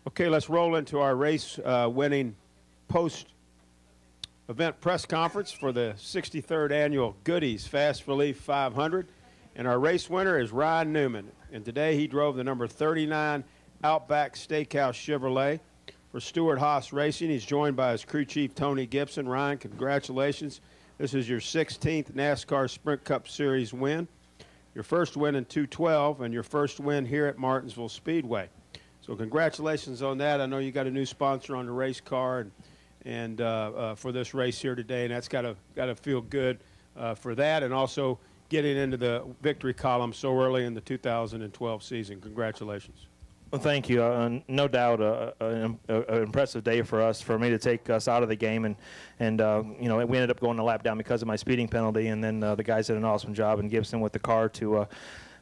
Okay, let's roll into our race winning post-event press conference for the 63rd Annual Goodies Fast Relief 500. And our race winner is Ryan Newman. And today he drove the number 39 Outback Steakhouse Chevrolet for Stewart Haas Racing. He's joined by his crew chief, Tony Gibson. Ryan, congratulations. This is your 16th NASCAR Sprint Cup Series win, your first win in 212, and your first win here at Martinsville Speedway. So congratulations on that. I know you got a new sponsor on the race car and for this race here today, and that's got to feel good for that, and also getting into the victory column so early in the 2012 season. Congratulations. Well, thank you. No doubt, an impressive day for us, for me to take us out of the game, and you know, we ended up going a lap down because of my speeding penalty, and then the guys did an awesome job in Gibson with the car to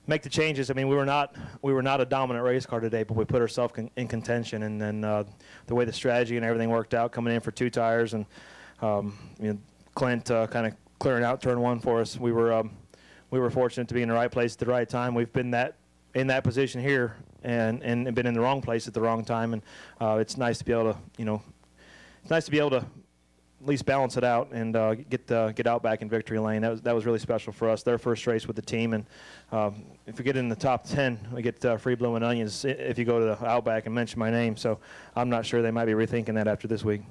make the changes. I mean, we were not a dominant race car today, but we put ourselves in contention, and then the way the strategy and everything worked out, coming in for 2 tires, and you know, Clint kind of clearing out turn 1 for us. We were fortunate to be in the right place at the right time. We've been in that position here, and been in the wrong place at the wrong time, and it's nice to be able to, you know, it's nice to be able to at least balance it out and get out back in victory lane. That was really special for us. Their first race with the team, and if we get in the top 10, we get free blooming onions if you go to the Outback and mention my name. So I'm not sure, they might be rethinking that after this week.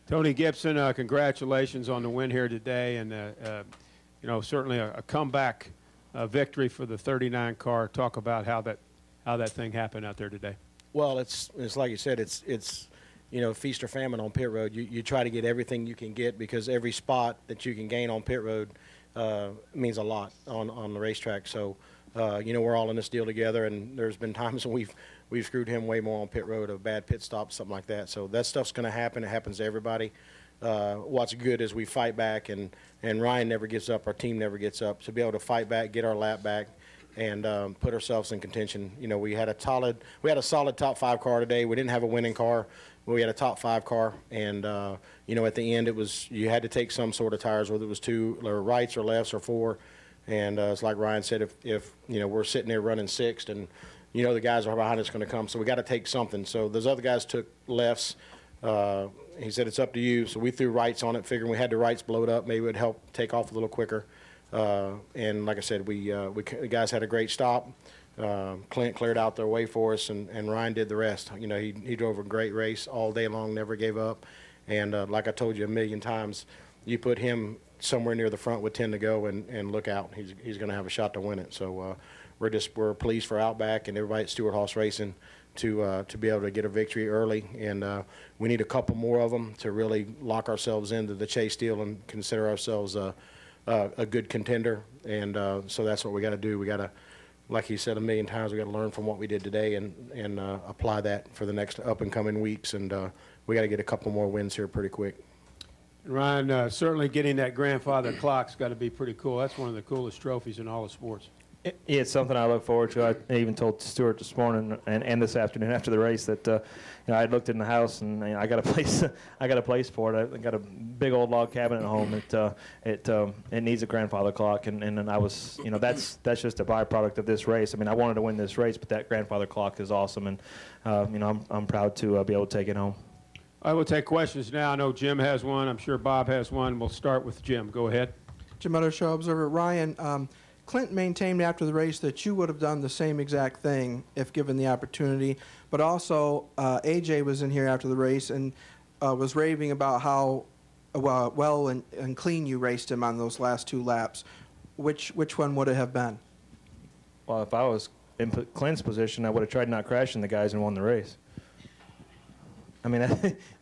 Tony Gibson, congratulations on the win here today, and you know, certainly a comeback victory for the 39 car. Talk about how that thing happened out there today. Well, it's like you said, it's you know, feast or famine on pit road. You try to get everything you can get, because every spot that you can gain on pit road means a lot on the racetrack. So you know, we're all in this deal together, and there's been times when we've screwed him way more on pit road, a bad pit stop, something like that. So that stuff's going to happen. It happens to everybody. What's good is we fight back, and Ryan never gives up. Our team never gets up. To be able to fight back, get our lap back, and put ourselves in contention. You know, we had a solid top 5 car today. We didn't have a winning car. We had a top 5 car, and you know, at the end, you had to take some sort of tires, whether it was 2 or rights or lefts or 4. And it's like Ryan said, if you know, we're sitting there running 6th, and you know, the guys are behind us going to come, so we got to take something. So those other guys took lefts. He said, it's up to you. So we threw rights on it, figuring we had the rights blowed up, maybe it would help take off a little quicker. And like I said, the guys had a great stop. Clint cleared out their way for us, and Ryan did the rest. You know, he drove a great race all day long, never gave up. And like I told you a million times, you put him somewhere near the front with 10 to go, and look out, he's going to have a shot to win it. So we're pleased for Outback and everybody at Stewart Haas Racing to be able to get a victory early, and we need a couple more of them to really lock ourselves into the chase deal and consider ourselves a good contender. And so that's what we got to do. We got to, like he said a million times, we got to learn from what we did today and apply that for the next up and coming weeks. And we got to get a couple more wins here pretty quick. Ryan, certainly getting that grandfather clock's got to be pretty cool. That's one of the coolest trophies in all of sports. It's something I look forward to. I even told Stewart this morning and this afternoon after the race that you know, I looked in the house, and you know, I got a place for it. I got a big old log cabin at home. It needs a grandfather clock, and I was, you know, that's just a byproduct of this race. I mean, I wanted to win this race, but that grandfather clock is awesome, and you know, I'm proud to be able to take it home. I will take questions now. I know Jim has one. I'm sure Bob has one. We'll start with Jim. Go ahead. Jim Utter, Show Observer. Ryan, Clint maintained after the race that you would have done the same exact thing if given the opportunity, but also AJ was in here after the race and was raving about how well and clean you raced him on those last 2 laps. Which one would it have been? Well, if I was in Clint's position, I would have tried not crashing the guys and won the race. I mean,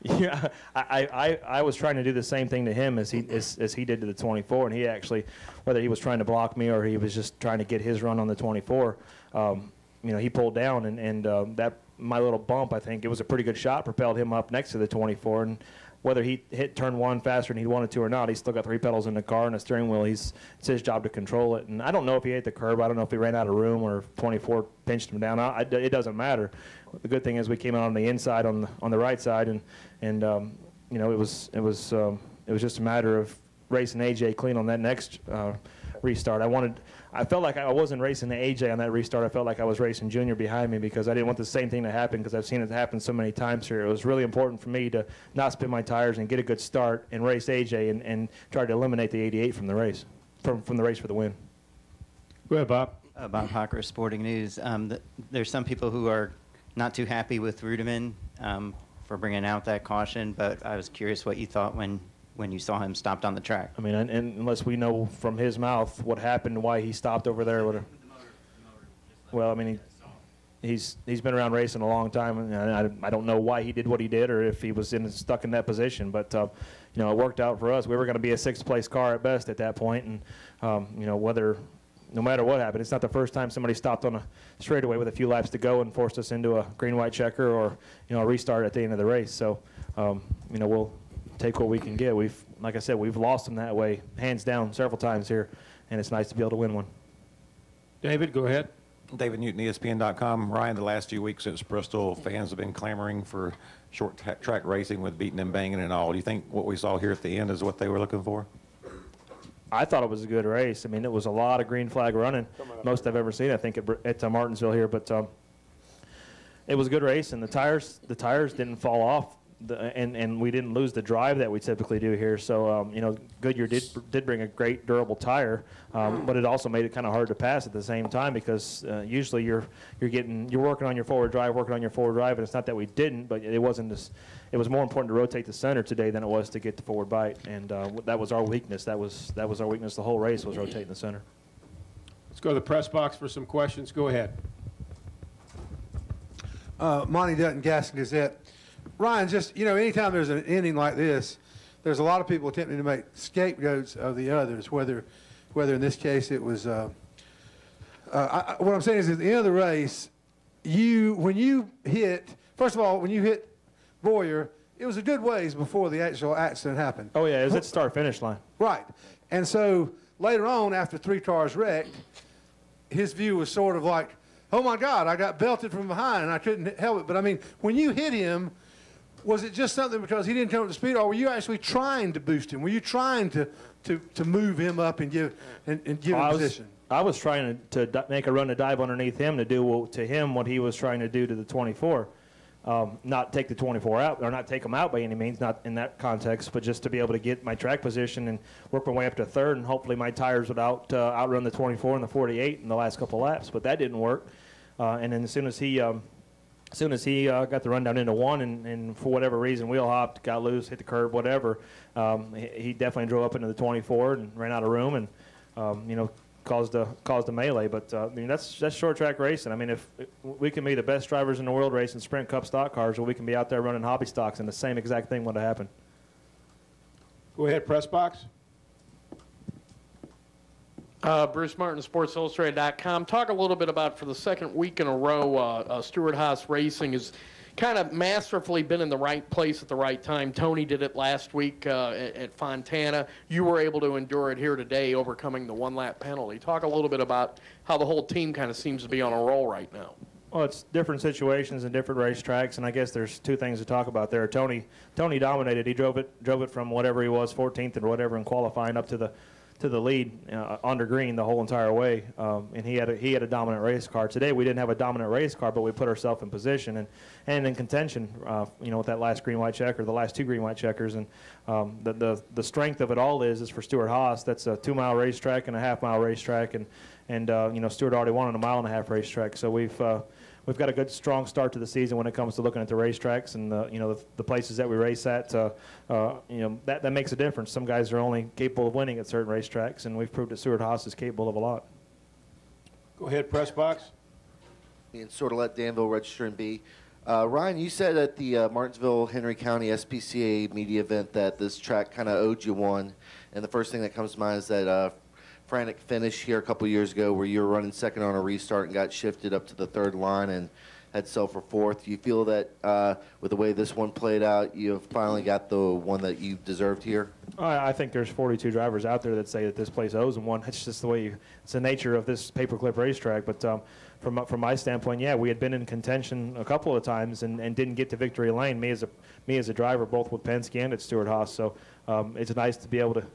yeah, I was trying to do the same thing to him as he did to the 24, and he actually, whether he was trying to block me or he was just trying to get his run on the 24, you know, he pulled down, and that my little bump, I think it was a pretty good shot, propelled him up next to the 24, and whether he hit turn 1 faster than he wanted to or not, he's still got 3 pedals in the car and a steering wheel. It's his job to control it. And I don't know if he hit the curb. I don't know if he ran out of room or if 24 pinched him down. It doesn't matter. The good thing is we came out on the inside on the right side, and you know, it was just a matter of racing AJ clean on that next restart. I felt like I wasn't racing the AJ on that restart. I felt like I was racing Junior behind me because I didn't want the same thing to happen because I've seen it happen so many times here. It was really important for me to not spin my tires and get a good start and race AJ and try to eliminate the 88 from the race, from the race for the win. Go ahead, Bob. Bob Hocker, Sporting News. There's some people who are not too happy with Ruderman for bringing out that caution, but I was curious what you thought when you saw him stopped on the track. I mean, and unless we know from his mouth what happened, why he stopped over there. Well, I mean, he's been around racing a long time, and I don't know why he did what he did or if he was stuck in that position. But it worked out for us. We were going to be a sixth-place car at best at that point, and no matter what happened, it's not the first time somebody stopped on a straightaway with a few laps to go and forced us into a green-white checker or a restart at the end of the race. So we'll take what we can get. Like I said, we've lost them that way, hands down, several times here, and it's nice to be able to win one. David, go ahead. David Newton, ESPN.com. Ryan, the last few weeks since Bristol, fans have been clamoring for short track racing with beating and banging and all. Do you think what we saw here at the end is what they were looking for? I thought it was a good race. I mean, it was a lot of green flag running, most I've ever seen, I think, at Martinsville here. But it was a good race, and the tires didn't fall off, and we didn't lose the drive that we typically do here. So, Goodyear did bring a great durable tire, but it also made it kind of hard to pass at the same time because usually you're working on your forward drive, and it's not that we didn't, but it was more important to rotate the center today than it was to get the forward bite, and that was our weakness. That was our weakness the whole race, was rotating the center. Let's go to the press box for some questions. Go ahead. Monty Dutton, Gaston Gazette. Ryan, just, anytime there's an inning like this, there's a lot of people attempting to make scapegoats of the others, whether in this case it was, what I'm saying is at the end of the race, when you hit Boyer, it was a good ways before the actual accident happened. Oh, yeah, it was at start-finish line. Right. And so later on, after 3 cars wrecked, his view was sort of like, oh, my God, I got belted from behind, and I couldn't help it. But, I mean, when you hit him, was it just something because he didn't come up to speed, or were you actually trying to boost him? Were you trying to move him up and give him position? I was trying to make a run to dive underneath him to do to him what he was trying to do to the 24. Not take the 24 out, or not take him out by any means, not in that context, but just to be able to get my track position and work my way up to third, and hopefully my tires would outrun the 24 and the 48 in the last couple of laps. But that didn't work. And then as soon as he got the run down into one, and for whatever reason wheel hopped, got loose, hit the curb, whatever, he definitely drove up into the 24 and ran out of room, and caused a melee. But I mean, that's short track racing. I mean, if we can be the best drivers in the world racing Sprint Cup stock cars, or we can be out there running hobby stocks, and the same exact thing would have happened. Go ahead, press box. Bruce Martin, SportsIllustrated.com. Talk a little bit about, for the second week in a row, Stewart-Haas Racing has kind of masterfully been in the right place at the right time. Tony did it last week at Fontana. You were able to endure it here today, overcoming the one-lap penalty. Talk a little bit about how the whole team kind of seems to be on a roll right now. Well, it's different situations and different racetracks, and I guess there's 2 things to talk about there. Tony dominated. He drove it from whatever he was, 14th or whatever, in qualifying up to the lead under green the whole entire way, and he had a dominant race car. Today we didn't have a dominant race car, but we put ourselves in position and in contention, with that last green-white checker, the last 2 green-white checkers, and the strength of it all is for Stewart-Haas. That's a 2-mile racetrack and a half-mile racetrack, and Stewart already won on a 1.5-mile racetrack, so we've got a good, strong start to the season when it comes to looking at the racetracks and the places that we race at. That makes a difference. Some guys are only capable of winning at certain racetracks, and we've proved that Stewart-Haas is capable of a lot. Go ahead, press box. And sort of let Danville register and be. Ryan, you said at the Martinsville Henry County SPCA media event that this track kind of owed you one, and the first thing that comes to mind is that frantic finish here a couple years ago where you were running second on a restart and got shifted up to the 3rd line and had self for 4th. Do you feel that with the way this one played out, you have finally got the one that you deserved here? I think there's 42 drivers out there that say that this place owes them one. It's just the way it's the nature of this paperclip racetrack. But from my standpoint, yeah, we had been in contention a couple of times and didn't get to victory lane. Me as a driver, both with Penske and at Stewart-Haas. So it's nice to be able to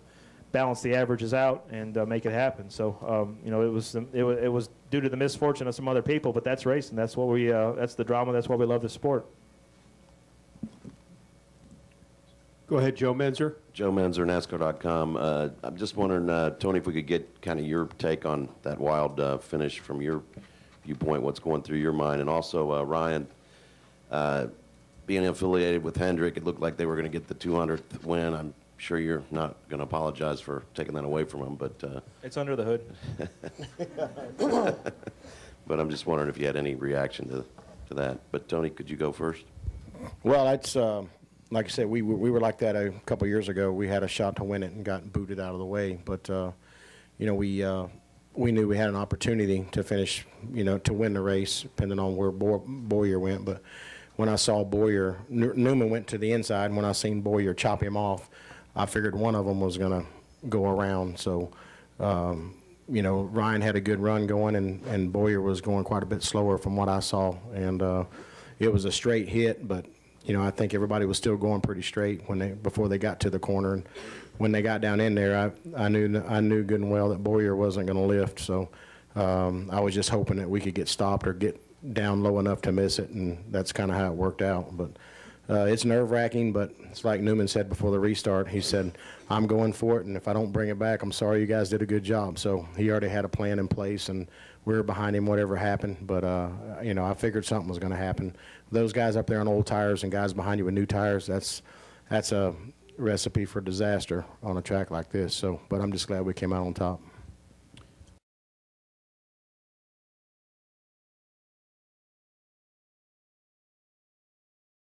balance the averages out and make it happen. So you know, it was due to the misfortune of some other people, but that's racing. That's what we that's the drama. That's why we love the sport. Go ahead, Joe Menzer. Joe Menzer, NASCAR.com. I'm just wondering, Tony, if we could get kind of your take on that wild finish from your viewpoint, what's going through your mind. And also, Ryan, being affiliated with Hendrick, it looked like they were going to get the 200th win. I'm sure you're not going to apologize for taking that away from them, but... it's under the hood. But I'm just wondering if you had any reaction to that. But, Tony, could you go first? Well, that's like I said, we were like that a couple years ago. We had a shot to win it and got booted out of the way. But you know, we knew we had an opportunity to finish, you know, to win the race, depending on where Boyer went. But when I saw Boyer, Newman went to the inside. And when I seen Boyer chop him off, I figured one of them was going to go around. So, you know, Ryan had a good run going, and Boyer was going quite a bit slower from what I saw. And it was a straight hit, but you know, I think everybody was still going pretty straight before they got to the corner. And when they got down in there, I knew good and well that Boyer wasn't going to lift. So I was just hoping that we could get stopped or get down low enough to miss it, and that's kind of how it worked out. But it's nerve-wracking, but it's like Newman said before the restart. He said, I'm going for it, and if I don't bring it back, I'm sorry, you guys did a good job. So he already had a plan in place, and we were behind him whatever happened. But, you know, I figured something was going to happen. Those guys up there on old tires and guys behind you with new tires, that's a recipe for disaster on a track like this. So, but I'm just glad we came out on top.